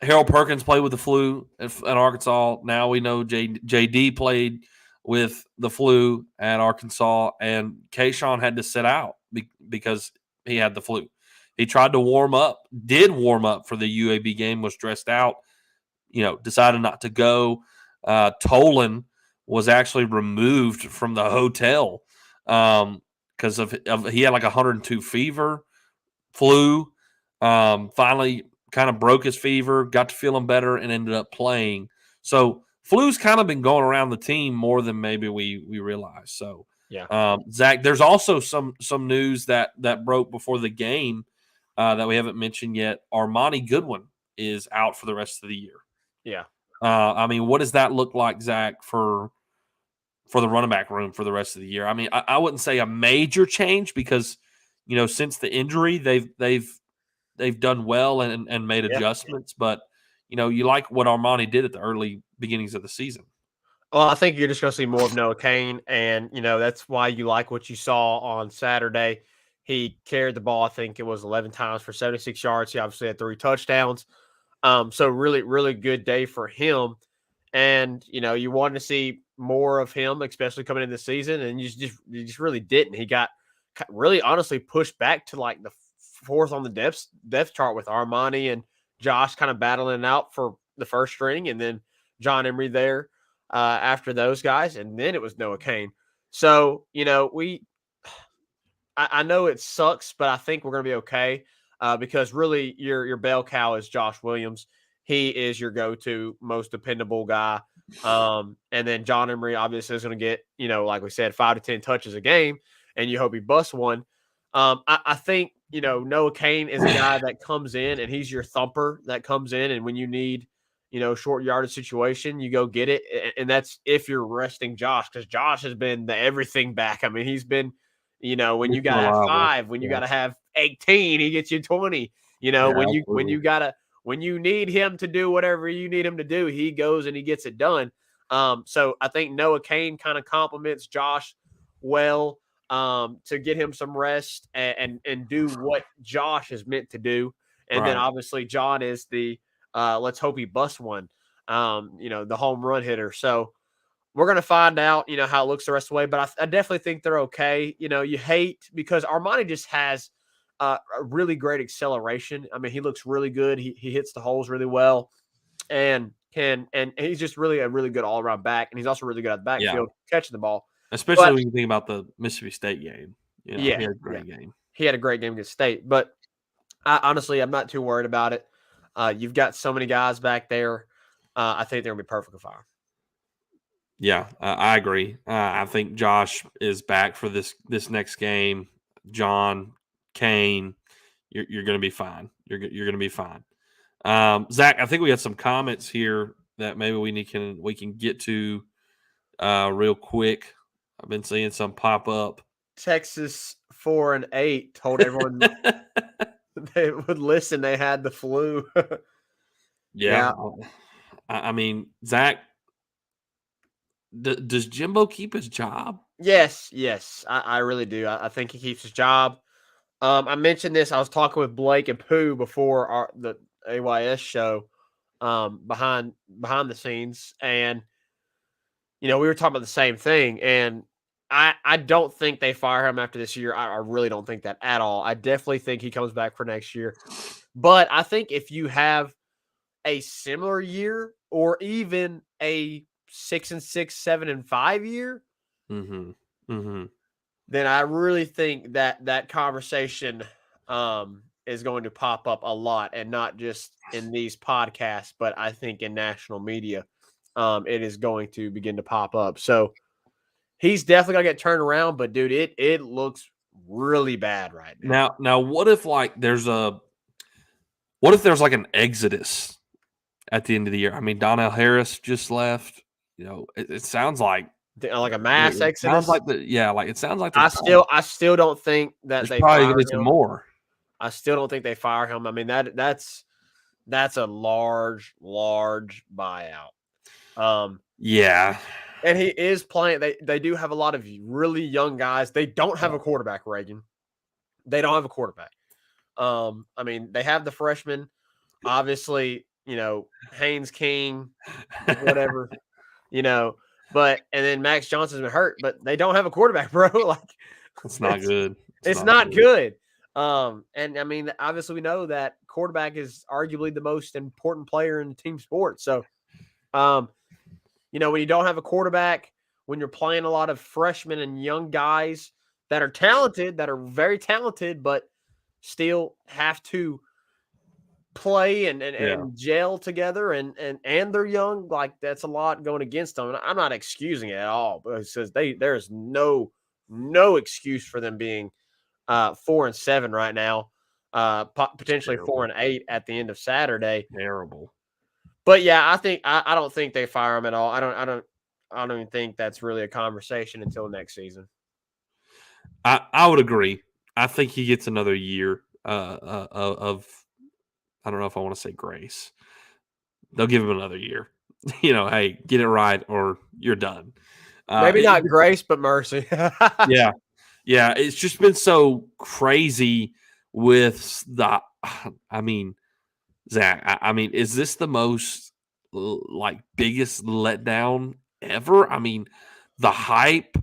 Harold Perkins played with the flu at Arkansas. Now we know JD played with the flu at Arkansas, and Kayshawn had to sit out because he had the flu. He tried to did warm up for the UAB game, was dressed out, decided not to go. Tolan was actually removed from the hotel because he had like 102 fever, flu. Finally, kind of broke his fever, got to feeling better, and ended up playing. So flu's kind of been going around the team more than maybe we realize. So yeah, Zach, there's also some news that broke before the game that we haven't mentioned yet. Armani Goodwin is out for the rest of the year. Yeah. I mean, what does that look like, Zach, for the running back room for the rest of the year? I mean, I wouldn't say a major change because, since the injury, they've they've done well and made adjustments, but you like what Armani did at the early beginnings of the season. Well, I think you're just going to see more of Noah Cain, and that's why you like what you saw on Saturday. He carried the ball, I think it was 11 times for 76 yards. He obviously had 3 touchdowns. So really, really good day for him. And you wanted to see more of him, especially coming in this season, and you just really didn't. He got really honestly pushed back to like the 4th on the depth chart with Armani and Josh kind of battling it out for the first string, and then John Emery there after those guys, and then it was Noah Cain. So I know it sucks, but I think we're going to be okay because really your bell cow is Josh Williams. He is your go-to most dependable guy. And then John Emery obviously is going to get, like we said, 5 to 10 touches a game, and you hope he busts one. I think, Noah Cain is a guy that comes in and he's your thumper that comes in. And when you need, short yardage situation, you go get it. And that's if you're resting Josh, because Josh has been the everything back. I mean, he's been, when you got to have 5, when you got to have 18, he gets you 20, when you need him to do whatever you need him to do, he goes and he gets it done. So I think Noah Cain kind of compliments Josh well to get him some rest and do what Josh is meant to do. And then obviously John is the let's hope he busts one, the home run hitter. So we're going to find out, how it looks the rest of the way. But I definitely think they're okay. You hate because Armani just has a really great acceleration. I mean, he looks really good. He hits the holes really well, and he's just really a really good all around back. And he's also really good at the backfield catching the ball. Especially when you think about the Mississippi State game. He had a great game. He had a great game against State. But honestly, I'm not too worried about it. You've got so many guys back there. I think they're going to be perfectly fine. Yeah, I agree. I think Josh is back for this next game. John, Cain, you're going to be fine. You're going to be fine. Zach, I think we have some comments here that maybe we can get to real quick. I've been seeing some pop up. Texas 4-8 told everyone they would listen. They had the flu. Yeah. I mean, Zach, does Jimbo keep his job? Yes. I really do. I think he keeps his job. I mentioned this. I was talking with Blake and Pooh before the AYS show behind the scenes. And, we were talking about the same thing. And I don't think they fire him after this year. I really don't think that at all. I definitely think he comes back for next year. But I think if you have a similar year or even a 6-6, 7-5 year, then I really think that conversation is going to pop up a lot, and not just in these podcasts, but I think in national media, it is going to begin to pop up. So he's definitely gonna get turned around, but dude, it looks really bad right now. Now, what if there's like an exodus at the end of the year? I mean, Donnell Harris just left. It sounds like a mass exodus. Sounds like it sounds like I still don't think that they probably gonna be some more. I still don't think they fire him. I mean, that's a large buyout. Yeah. And he is playing. They do have a lot of really young guys. They don't have a quarterback, Reagan. They don't have a quarterback. I mean, they have the freshman, obviously, Haynes King, whatever, but and then Max Johnson's been hurt, but they don't have a quarterback, bro. Like, it's not good. It's not good. And I mean, obviously we know that quarterback is arguably the most important player in team sports. So, when you don't have a quarterback, when you're playing a lot of freshmen and young guys that are talented, that are very talented, but still have to play and gel together and they're young, like that's a lot going against them. And I'm not excusing it at all, but it says there's no excuse for them being 4-7 right now, potentially 4-8 at the end of Saturday. Terrible. But yeah, I don't think they fire him at all. I don't even think that's really a conversation until next season. I would agree. I think he gets another year of I don't know if I want to say grace. They'll give him another year. Hey, get it right or you're done. Maybe not grace, but mercy. Yeah. Yeah. It's just been so crazy with Zach, is this the most biggest letdown ever? The hype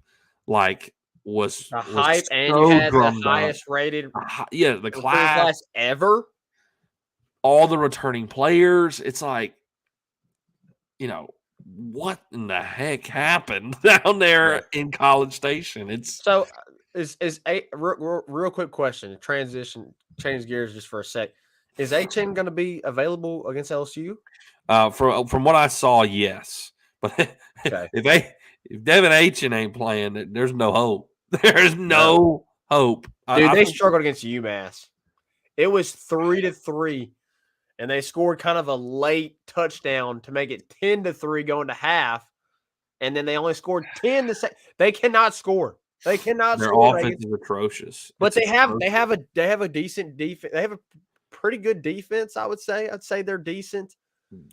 was the hype, so and you had the drummed up. highest rated the class ever. All the returning players. It's like, what in the heck happened down there in College Station? It's so is a real quick question. Change gears just for a sec. Is HN going to be available against LSU? From what I saw, yes. But if Devin Aitchen ain't playing, there's no hope. There's no hope. Dude, they struggled against UMass. It was 3-3, and they scored kind of a late touchdown to make it 10-3 going to half, and then they only scored 10 to say they cannot score. They cannot score. Their offense is atrocious. But they have a decent defense. They have a pretty good defense, I would say. I'd say they're decent.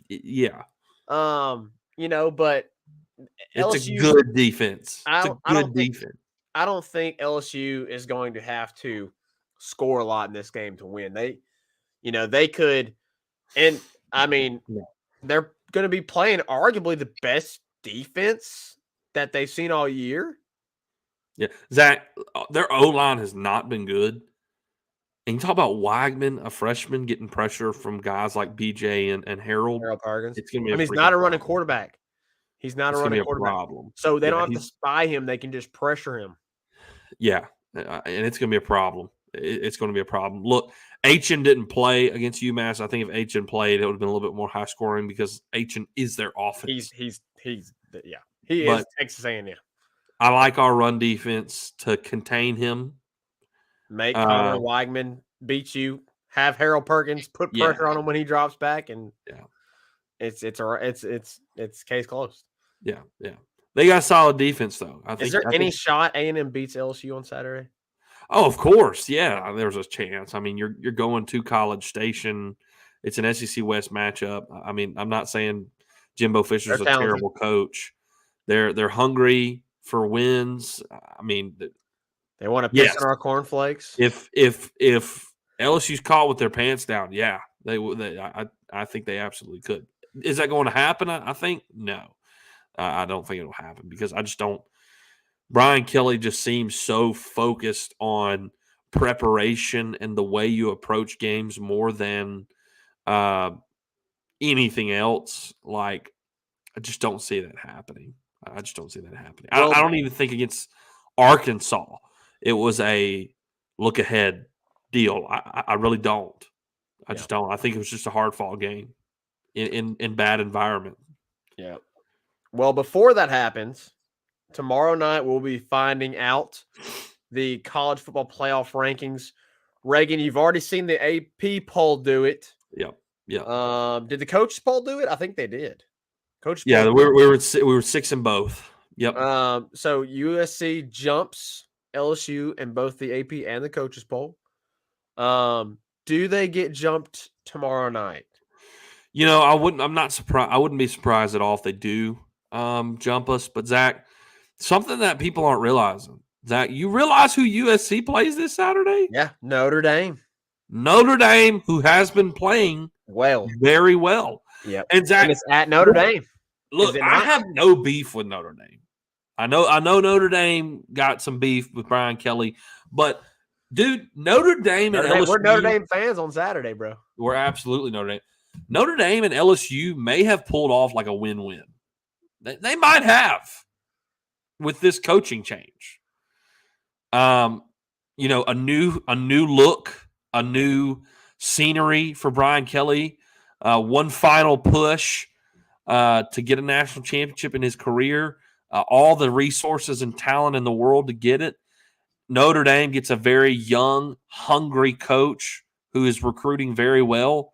Yeah. But it's LSU, a good defense. I don't think LSU is going to have to score a lot in this game to win. They could, and they're going to be playing arguably the best defense that they've seen all year. Yeah, Zach, their O-line has not been good. And you talk about Weigman, a freshman, getting pressure from guys like BJ and Harold. Harold Perkins. It's going to be he's not a running quarterback. He's not a running quarterback. Problem. So they don't have to spy him. They can just pressure him. Yeah, and it's going to be a problem. It's going to be a problem. Look, Aitchen didn't play against UMass. I think if Aitchen played, it would have been a little bit more high scoring because Aitchen is their offense. He is Texas A&M. I like our run defense to contain him. Make Connor Weigman beat you. Have Harold Perkins put pressure on him when he drops back, and it's case closed. Yeah. They got solid defense though. Is there any shot A&M beats LSU on Saturday? Oh, of course, yeah. There's a chance. You're going to College Station. It's an SEC West matchup. I'm not saying Jimbo Fisher's a terrible coach. They're hungry for wins. They want to piss in our cornflakes. If LSU's caught with their pants down, I think they absolutely could. Is that going to happen? I think no. I don't think it'll happen because I just don't. Brian Kelly just seems so focused on preparation and the way you approach games more than anything else. I just don't see that happening. I don't even think against Arkansas it was a look ahead deal. I really don't. I just don't. I think it was just a hard fought game in bad environment. Yeah. Well, before that happens, tomorrow night we'll be finding out the college football playoff rankings. Reagan, you've already seen the AP poll do it. Yep. Did the coaches poll do it? I think they did. We were 6 in both. Yep. So USC jumps LSU in both the AP and the coaches poll. Do they get jumped tomorrow night? I'm not surprised. I wouldn't be surprised at all if they do jump us. But Zach, something that people aren't realizing. Zach, you realize who USC plays this Saturday? Yeah, Notre Dame. Notre Dame, who has been playing very well. Yeah, and Zach, and it's at Notre Dame. Look, I have no beef with Notre Dame. I know Notre Dame got some beef with Brian Kelly, but dude, Notre Dame and LSU, we're Notre Dame fans on Saturday, bro. We're absolutely Notre Dame. Notre Dame and LSU may have pulled off like a win-win. They might have with this coaching change. A new look, a new scenery for Brian Kelly. One final push to get a national championship in his career. All the resources and talent in the world to get it. Notre Dame gets a very young, hungry coach who is recruiting very well.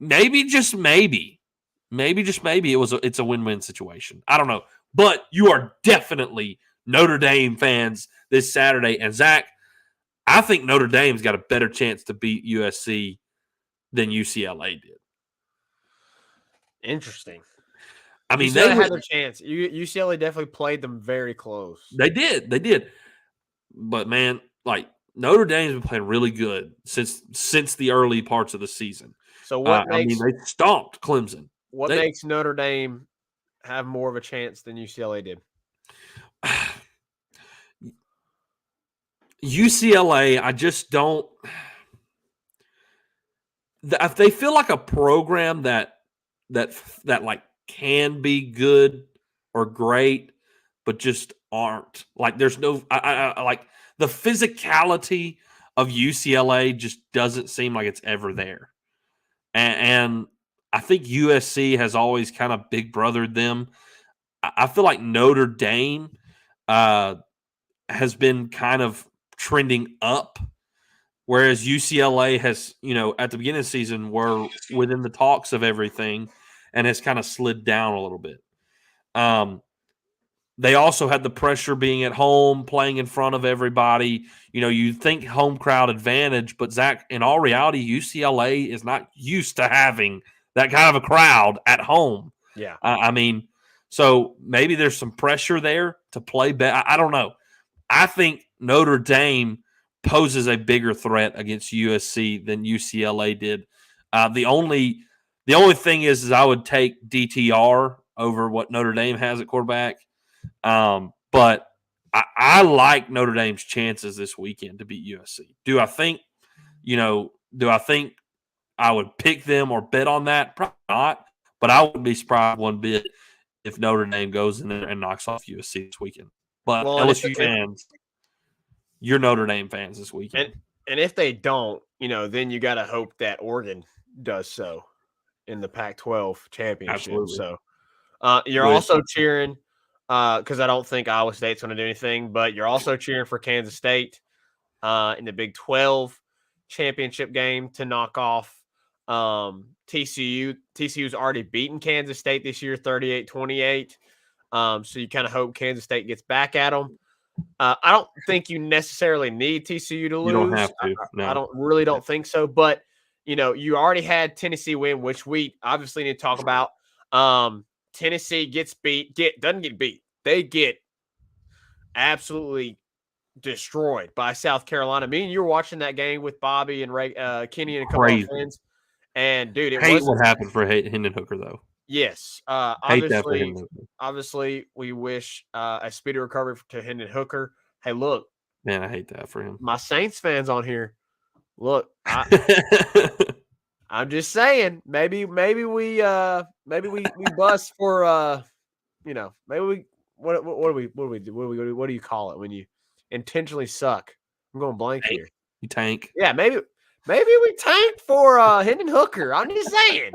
Maybe just maybe it's a win-win situation. I don't know. But you are definitely Notre Dame fans this Saturday. And Zach, I think Notre Dame's got a better chance to beat USC than UCLA did. Interesting. I mean, UCLA had their chance. UCLA definitely played them very close. They did. But man, like Notre Dame's been playing really good since the early parts of the season. So what makes they stomped Clemson. What makes Notre Dame have more of a chance than UCLA did? UCLA, I just don't. They feel like a program that like can be good or great, but just aren't. Like there's no, I like the physicality of UCLA just doesn't seem like it's ever there, and I think USC has always kind of big brothered them. I feel like Notre Dame has been kind of trending up, whereas UCLA has, at the beginning of the season were within the talks of everything and has kind of slid down a little bit. They also had the pressure being at home, playing in front of everybody. You think home crowd advantage, but Zach, in all reality, UCLA is not used to having that kind of a crowd at home. Yeah. So maybe there's some pressure there to play better. I don't know. I think Notre Dame poses a bigger threat against USC than UCLA did. The only thing is I would take DTR over what Notre Dame has at quarterback. But I like Notre Dame's chances this weekend to beat USC. Do I think I would pick them or bet on that? Probably not. But I wouldn't be surprised one bit if Notre Dame goes in there and knocks off USC this weekend. But LSU fans, you're Notre Dame fans this weekend. And if they don't, then you got to hope that Oregon does so in the Pac-12 championship. Absolutely. So you're also cheering because I don't think Iowa State's going to do anything, but you're also cheering for Kansas State in the Big 12 championship game to knock off TCU. TCU's already beaten Kansas State this year, 38-28. So you kind of hope Kansas State gets back at them. I don't think you necessarily need TCU to lose. You don't have to. No. I don't think so. But, you already had Tennessee win, which we obviously need to talk about. Tennessee doesn't get beat. They get absolutely destroyed by South Carolina. Me and you were watching that game with Bobby and Kenny and a couple of friends. And, dude, it hate what happened for Hendon Hooker, though. Yes. Obviously, we wish a speedy recovery to Hendon Hooker. Hey, look. Man, I hate that for him. My Saints fans on here. Look, I'm just saying, maybe we bust for maybe we what do we do? What do you call it when you intentionally suck? I'm going blank here. You tank. Yeah, maybe we tanked for Hendon Hooker. I'm just saying.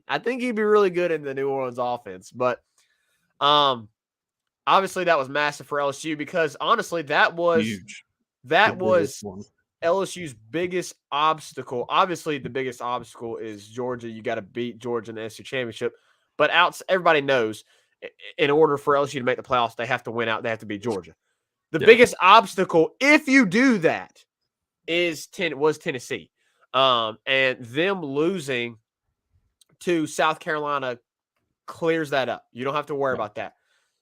I think he'd be really good in the New Orleans offense. But obviously that was massive for LSU because honestly that was huge. That was LSU's biggest obstacle. Obviously the biggest obstacle is Georgia. You got to beat Georgia in the SEC championship. But everybody knows in order for LSU to make the playoffs, they have to win out. They have to beat Georgia. The biggest obstacle, if you do that, was Tennessee. And them losing to South Carolina clears that up. You don't have to worry about that.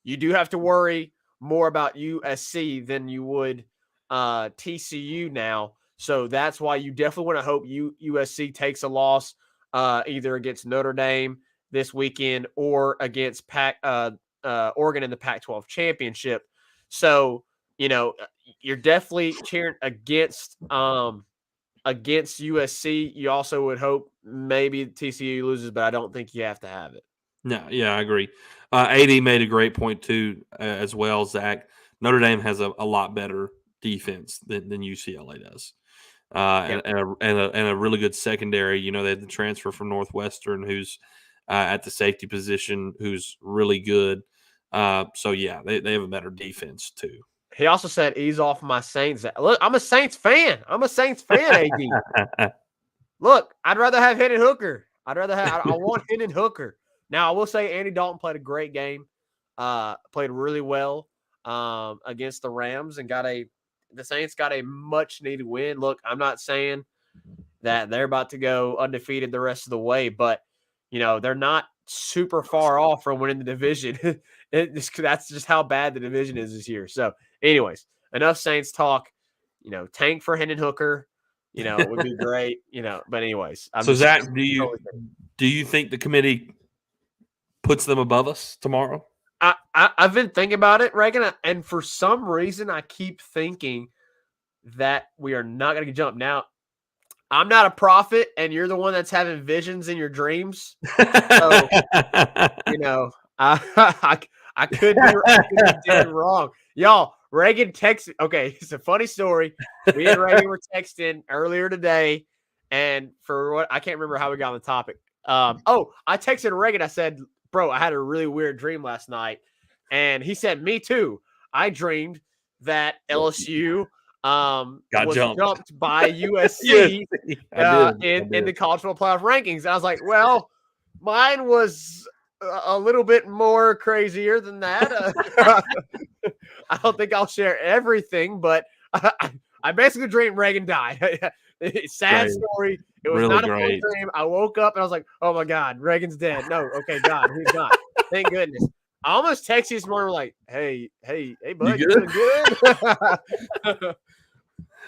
You do have to worry more about USC than you would TCU now. So that's why you definitely want to hope USC takes a loss either against Notre Dame this weekend or against Oregon in the Pac-12 championship. So, you're definitely cheering against USC. You also would hope maybe TCU loses, but I don't think you have to have it. No, yeah, I agree. AD made a great point too, as well, Zach. Notre Dame has a lot better defense than UCLA does, and a really good secondary. They had the transfer from Northwestern, who's at the safety position, who's really good. So yeah, they have a better defense too. He also said, "Ease off my Saints." Look, I'm a Saints fan. AD. Look, I'd rather have Hendon Hooker. I want Hendon Hooker. Now, I will say Andy Dalton played a great game. Played really well against the Rams and the Saints got a much needed win. Look, I'm not saying that they're about to go undefeated the rest of the way, but they're not super far off from winning the division. That's just how bad the division is this year. So, anyways, enough Saints talk. Tank for Hendon Hooker, would be great. But anyways, so Zach, do you think the committee puts them above us tomorrow? I've been thinking about it, Reagan, and for some reason I keep thinking that we are not going to get jumped. Now, I'm not a prophet, and you're the one that's having visions in your dreams. So, I could be dead wrong. Y'all, Reagan texted. Okay, it's a funny story. Me and Reagan were texting earlier today, and for what I can't remember how we got on the topic. I texted Reagan. I said, "Bro, I had a really weird dream last night," and he said, "Me too. I dreamed that LSU was jumped by USC in the college football playoff rankings." And I was like, "Well, mine was a little bit more crazier than that." I don't think I'll share everything, but I basically dreamed Reagan died. Sad story. It was really not a fun dream. I woke up and I was like, "Oh my God, Reagan's dead." No, okay, God, he's not. Thank goodness. I almost texted you this morning like, hey, bud, you doing good?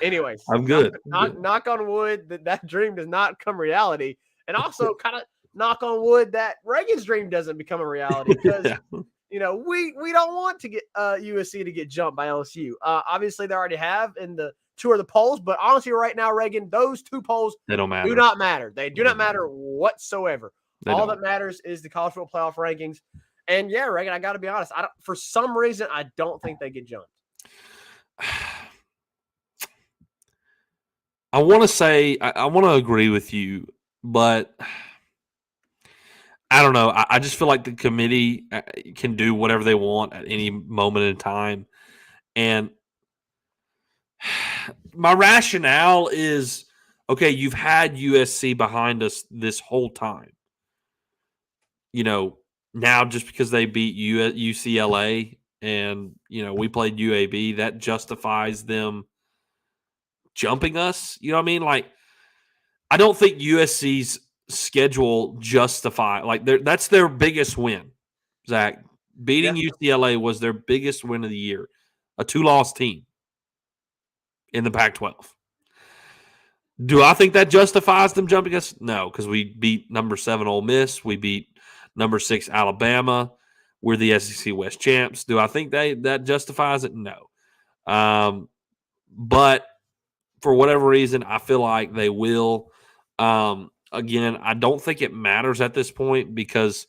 Anyways, I'm good. Knock on wood that dream does not come reality, and also kind of knock on wood that Reagan's dream doesn't become a reality because we don't want to get USC to get jumped by LSU. Obviously, they already have in the two of the polls, but honestly, right now, Reagan, those two polls do not matter. They do not matter whatsoever. All that matters is the college football playoff rankings. And yeah, Reagan, I got to be honest. For some reason, I don't think they get jumped. I want to say I want to agree with you, but I don't know. I just feel like the committee can do whatever they want at any moment in time, and my rationale is okay. You've had USC behind us this whole time. Now just because they beat UCLA and, we played UAB, that justifies them jumping us. You know what I mean? Like, I don't think USC's schedule that's their biggest win, Zach. Beating UCLA was their biggest win of the year, a 2-loss team in the Pac-12. Do I think that justifies them jumping us? No, because we beat number 7 Ole Miss. We beat number 6 Alabama. We're the SEC West champs. Do I think that justifies it? No. But for whatever reason, I feel like they will. Again, I don't think it matters at this point because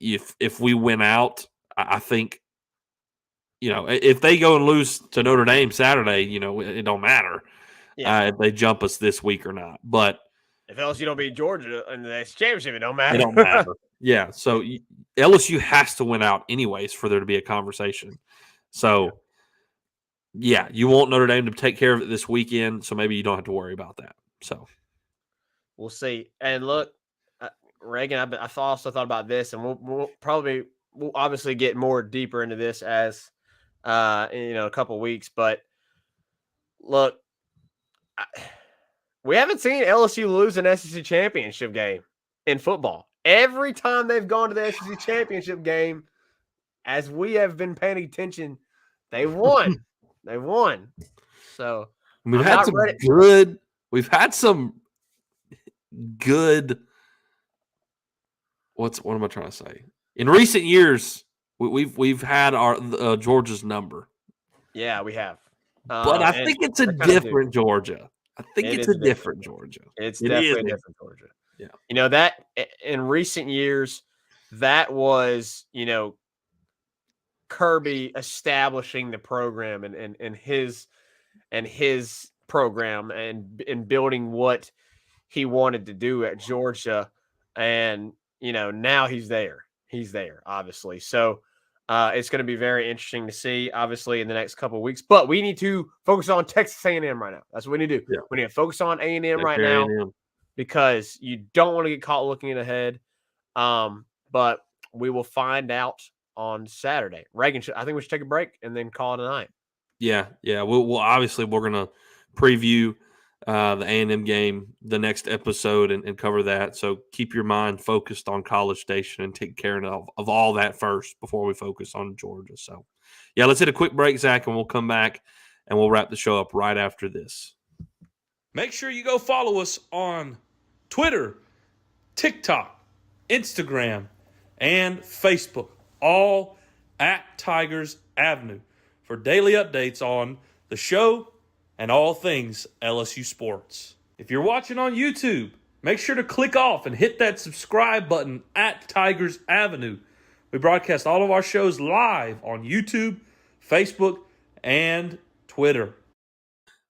if we win out, I think, if they go and lose to Notre Dame Saturday, it don't matter if they jump us this week or not. But if LSU don't beat Georgia in the next championship, it don't matter. It don't matter. Yeah, so LSU has to win out anyways for there to be a conversation. So, yeah, you want Notre Dame to take care of it this weekend, so maybe you don't have to worry about that. So, we'll see. And look, Reagan, I also thought about this, and we'll obviously get more deeper into this as in a couple of weeks. But look, we haven't seen LSU lose an SEC championship game in football. Every time they've gone to the SEC championship game, as we have been paying attention, they've won. They've won. So we've had some good. What am I trying to say? In recent years, we've had our Georgia's number. Yeah, we have. But I think it's a different Georgia. I think it's a different Georgia. It's definitely a different Georgia. Yeah. That in recent years, that was, Kirby establishing the program and his program and building what he wanted to do at Georgia. And, now he's there. He's there, obviously. So it's going to be very interesting to see, obviously, in the next couple of weeks. But we need to focus on Texas A&M right now. That's what we need to do. Yeah. We need to focus on A&M right now because you don't want to get caught looking ahead. But we will find out on Saturday. Reagan, I think we should take a break and then call it a night. Yeah. We'll obviously we're going to preview the A&M game the next episode and cover that. So keep your mind focused on College Station and take care of all that first before we focus on Georgia. So, yeah, let's hit a quick break, Zach, and we'll come back and we'll wrap the show up right after this. Make sure you go follow us on Twitter, TikTok, Instagram, and Facebook, all at Tigers Avenue, for daily updates on the show and all things LSU sports. If you're watching on YouTube, make sure to click off and hit that subscribe button at Tigers Avenue. We broadcast all of our shows live on YouTube, Facebook, and Twitter.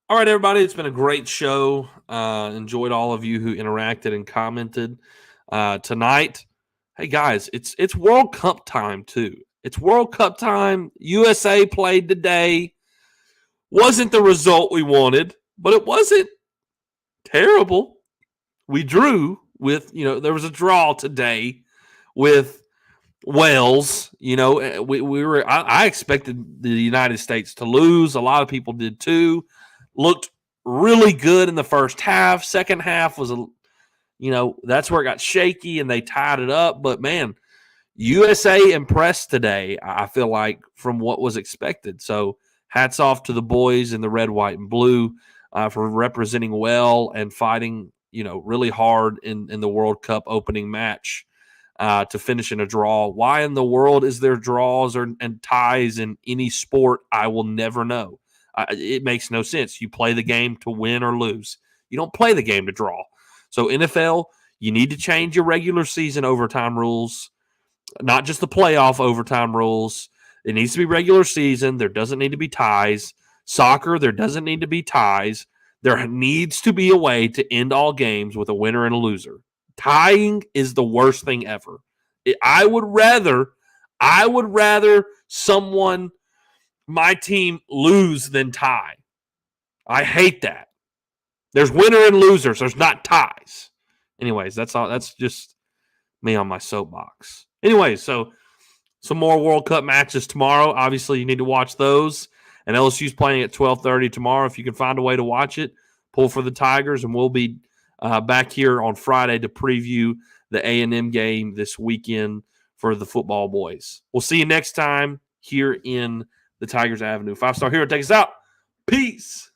All right, everybody, it's been a great show. Enjoyed all of you who interacted and commented tonight. Hey, guys, it's World Cup time, too. It's World Cup time. USA played today. Wasn't the result we wanted, but it wasn't terrible. We drew with, there was a draw today with Wales. I expected the United States to lose. A lot of people did too. Looked really good in the first half. Second half was, that's where it got shaky and they tied it up. But, man, USA impressed today, I feel like, from what was expected. So hats off to the boys in the red, white, and blue for representing well and fighting, really hard in the World Cup opening match to finish in a draw. Why in the world is there draws and ties in any sport? I will never know. It makes no sense. You play the game to win or lose. You don't play the game to draw. So NFL, you need to change your regular season overtime rules, not just the playoff overtime rules. It needs to be regular season. There doesn't need to be ties. Soccer, there doesn't need to be ties. There needs to be a way to end all games with a winner and a loser. Tying is the worst thing ever. I would rather my team lose than tie. I hate that. There's winner and losers. There's not ties. Anyways, that's all. That's just me on my soapbox. Anyways, so some more World Cup matches tomorrow. Obviously, you need to watch those. And LSU's playing at 12:30 tomorrow. If you can find a way to watch it, pull for the Tigers. And we'll be back here on Friday to preview the A&M game this weekend for the football boys. We'll see you next time here in the Tigers Avenue. 5-Star Hero, take us out. Peace.